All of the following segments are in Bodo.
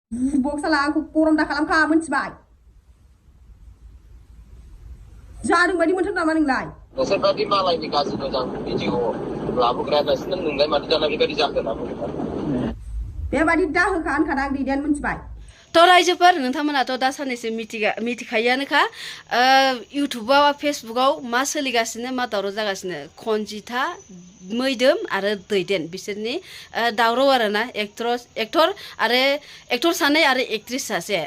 Bok salah aku korom dah kalam kamu cibai. Jadi madi macam nama nilai. Saya tadi malah indikasi tentang video labu kereta seneng nilai mati jangan kita dijaga labu. Dia madi dah kan kadang di dia mencibai. To रायजोफोर नोंथांमोनाथ' दा साननैसो मिथिखायोआनोखा इउटुबाव फेसबुकाव मा सोलिगासिनो मा दावराव जागासिनो कनजिता मैदोम आरो दैदेन बिसोरनि दावराव आरोना एक्टर आरो एक्टर सानै आरो एक्ट्रेस सासे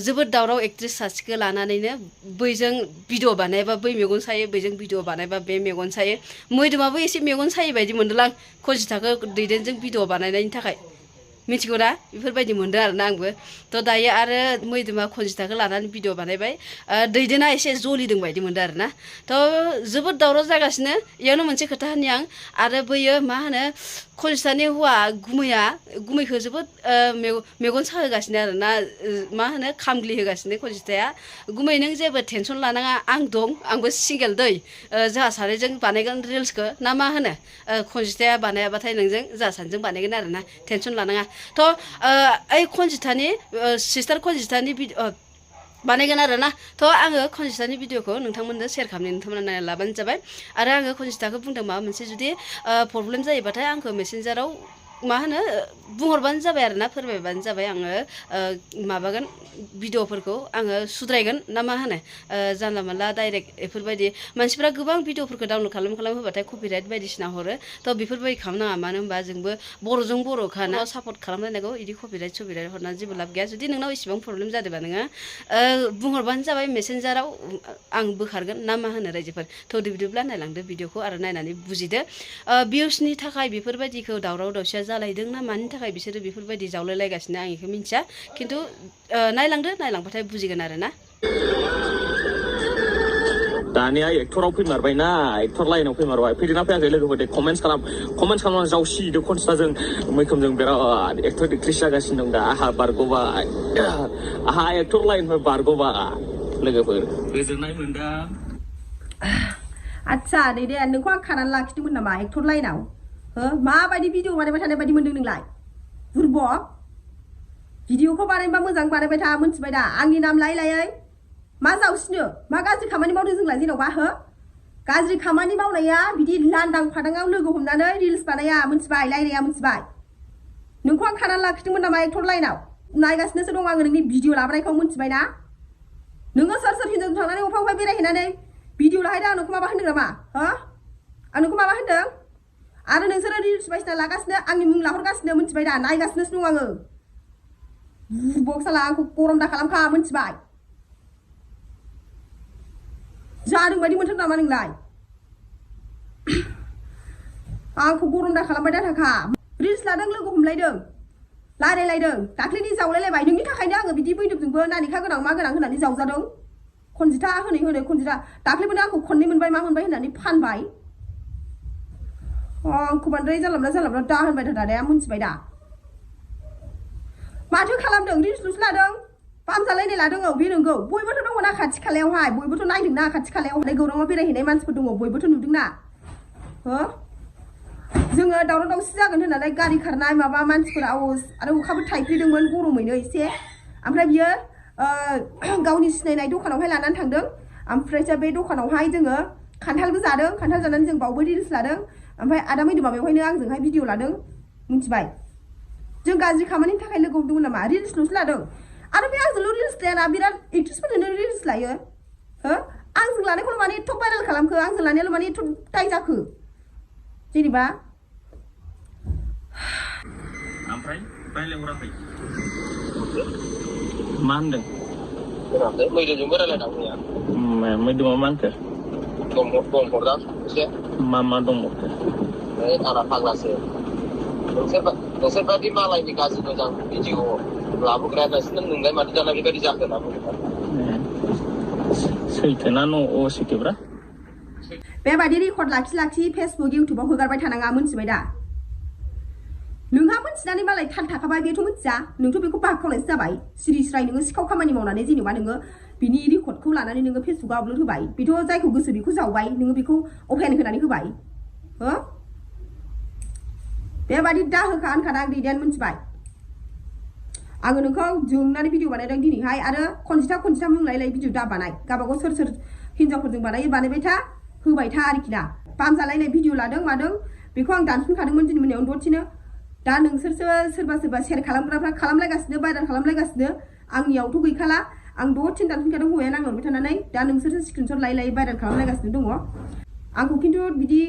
जोबोद दावराव एक्ट्रेस सासेखौ लानानैनो बैजों भिडिअ बानायबा बै मेगन सायो बैजों भिडिअ बानायबा बे मेगन सायो मैदोमाबो एसे मेगन सायो बायदि मोनदोंलां कनजिताखौ दैदेनजों भिडिअ बानायनायनि थाखाय मिथिगौ ना बेफोरबायदि मोनदों आरोना आंबो थ' दायो आरो मैदोमा कनजिताखौ लानानै भिडिअ बानायबाय दैदेना एसे जलिदों बायदि मोनदों आरोना थ' जोबोद दावराव जागासिनो इयावनो मोनसे खोथा होननि आं आरो बैयो मा होनो कनजितानि हौवा गुमैखौ जोबोद मेगन साहोगासिनो आरोना मा होनो खामग्लि होगासिनो कनजिताया गुमै नों जेबो टेनसन लानाङा आं दं आंबो सिंगेल दै जोंहा सानैजों बानायगोन रिल्सखौ ना मा होनो कनजिताया बानायाबाथाय नोंजों जोंहा सानैजों बानायगोन आरोना टेनसन लानाङा थ' ओइ कनजितानि सिस्टार कनजितानि बानायगोन आरोना थ' आङो कनजितानि भिडिअखौ नोंथांमोननो शेयार खालामनो नोंथांमोना नायना लाबानो जाबाय आरो आङो कनजिताखौ बुंदों माबा मोनसे जुदि प्रब्लेम जायोबाथाय आंखौ मेसेन्जाराव मा होनो बुंहरबानो जाबाय आरोना फोरमायबानो जाबाय आङो माबागोन भिडिअफोरखौ आङो सुद्रायगोन ना मा होनो जानला मानला डाइरेक्ट बेफोरबायदि मानसिफ्रा गोबां भिडिअफोरखौ डाउनलड खालाम होबाथाय कपिराइट बायदिसिना हरो थ' बेफोरबायदि खालामनाङा मानो होनबा जोंबो बर'जों बर'खाना सापर्ट खालामलायनांगौ बिदि कपिराइट हरनानै जेबो लाब गैया जुदि नोंनाव इसेबां प्रब्लेम जादोंबा नोङो बुंहरबानो जाबाय मेसेन्जाराव आं बोखारगोन ना मा होनो रायजोफोर थ' बिदिब्ला नायलांदो भिडिअखौ आरो नायनानै बुजिदो भिउसनि थाखाय बेफोरबायदिखौ दावराव दावसिया जालायदों ना मानि थाखाय बिसोरो बेफोरबायदि जावलायलायगासिनो आं बेखौ मिन्थिया खिन्थु नायलांबाथाय बुजिगोन आरोना दानिया एक्टराव फैमारबायना एक्टर लाइनाव फैमारबाय फैदोंना फैयाखै लोगोफोर कमेन्ट्स खालामनानै जावसिदो कनजिताजों मैखोमजों बिराद एक्टर एक्ट्रेस जागासिनो दं दा आहा बारग'बाय आहा एक्टर लाइननिफ्राय बारग'बाय लोगोफोर गोजोननाय मोनदों आच्छा दैदे नोंखौ आं खानानै लाखिदोंमोन नामा एक्टर लाइनाव माबायदि भिडिअ बानायबाय थानाय बायदि मोनदों नोंलाय बुरबक भिडिअखौ बानायबा मोजां बानायबाय था मोनथिबाय दा आंनि नाम लायै मा जावसिनो मा गाज्रि खामानि मावदों जोंलाय जेन'बा गाज्रि खामानि मावनाया बिदि लांदां फादाङाव लोगो हमनानै रिल्स बानाया मोनथिबाय रायलाया मोनथिबाय नोंखौ आं खानानै लाखिदोंमोन नामा एक्टर लाइनाव नायगासिनोसो दं आङो नोंनि भिडिअ लाबोनायखौ मोनथिबाय ना नोङो सोर हिनजावजों थांनानै अफा बेरायहैनानै भिडिअ लाहैदों आं नोंखौ माबा होनदों नामा आं नोंखौ माबा होनदों आरो नोंसोरो रिल्स बायसिना लागासिनो आंनि मुं लाहरगासिनो मोनथिबाय दा नायगासिनोसो दं आङो बुरबक साला आंखौ गरम दा खालामखा मोनथिबाय जादों बायदि मोनथार नामा नोंलाय आंखौ गरम दा खालामबाय दा थाखा रिल्स लादों लोगो हमलायदों रायलायलायदों दाख्लैनि जावलायलायबाय नोंनि थाखायनो आङो बिदि बैदोबजोंबो नानिखा गोनां मा गोनां होनानै जावजादों कनजिता होनै कनजिता दाख्लैबो आंखौ खननै मोनबाय मा मोनबाय होननानै फानबाय आंखौ बांद्राय जानला दा होनबाय था दादाया मोनथिबाय दा माथो खालामदों रिल्सल'सो लादों फाहामजालायनाय लादों बे नंगौ बयबोथ' दङ ना खाथि खालायावहाय बयबोथ' नायदोंना खाथि खालायावहाय गौराङाव बेरायहैनाय मानसिफोर दङ बयबोथ' नुदोंना जोङो दावराव दावसि जागोन होननानै गारि खारनाय माबा मानसिफोरा आरो अखाबो थाइफ्रिदोंमोन गरमैनो एसे ओमफ्राय बियो गावनि सिनायनाय दखानावहाय लानानै थांदों ओमफ्रायसो बे दखानावहाय जोङो खान्थालबो जादों खान्थाल जानानै जों बावबो रिल्स लादों ओमफ्राय आदा मैदोमा बेवहायनो आंजोंहाय भिडिअ लादों मिथिबाय जों गाज्रि खामानिनि थाखाय लोगो हमदोंमोन नामा रिल्सल'सो लादों आरो बे आंजोंल' रिल्स लायाना बिराद एक्ट्रेसफोरजोंनो रिल्स लायो आंजों लानायखौल' माने एथ' भाइरेल खालामखो आंजों लानायाल' माने एथ' दाय जाखो जेनेबा ओमफ्राय रायलायहराखै मा होनदों मैदोजोंबो रायलायनांगौ मैदोमा मा होनखो दंहरदां एसे मा दंहरखो आंना फाग्लासो नोंसोर बायदि मालायनि गाज्रि मोजां भिडिअ लाबोग्रा नोंसोर नोंलाय माथो जाना बेबायदि जाखो ना सैथोना सैथोब्रा बेबायदि रेकर्ड लाखि फेसबुक इउटुबाव हगारबाय थानाङा मोनथिबाय दा नोंहा मोनथिनानै मालाय थाल थाखाबाय बेथ' मोनथिया नोंथ' बेखौ बाहागखावनायसो जाबाय सिरिस्राय नोङो सिखाव खामानि मावनानै जेनेबा नोङो बिनि रेकर्डखौ लानानै नोङो फेसबुकआव आपल'ड होबाय बेथ' जायखौ गोसो बेखौ जावबाय नोङो बेखौ अपेन होनानै होबाय बेबायदि दा होखा होनखादा आं दैदेन मोनथिबाय आङो नोंखौ जोंनानै भिडिअ बानायदों दिनैहाय आरो खनजिथा मुंलायलाय भिडिअ दा बानाय गाबागाव सोर हिनजावफोरजों बानायबाय था होबाय था आरोखि ना बामजालायनाय भिडिअ लादों मादों बेखौ आं दानफिनखादोंमोन दिनै मोनायाव दसेनो दा नोंसोरसो सोरबा शेयार खालामग्राफ्रा खालामलायगासिनो भाइरेल खालामलायगासिनो आंनियावथ' गैखाला आं दसेनो दानफिनखादों हौवाया नांहरबाय थानानै दा नोंसोरसो स्क्रिनशट लायै भाइरेल खालामलायगासिनो दङ आंखौ खिन्थु बिदि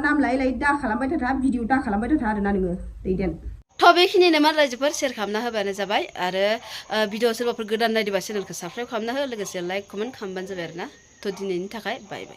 नाम लायै दा खालामबाय थाथा भिडिअ दा खालामबाय थाथा आरोना नोङो दैदेन थ' बेखिनिनो मा रायजोफोर शेयार खालामना होबानो जाबाय आरो भिडिअ सोरबाफोर गोदान नायदोंबा चेनेलखौ साबस्क्राइब खालामना हो लोगोसे लाइक कमेन्ट खालामबानो जाबाय आरोना थ' दिनैनि थाखाय बाय बाय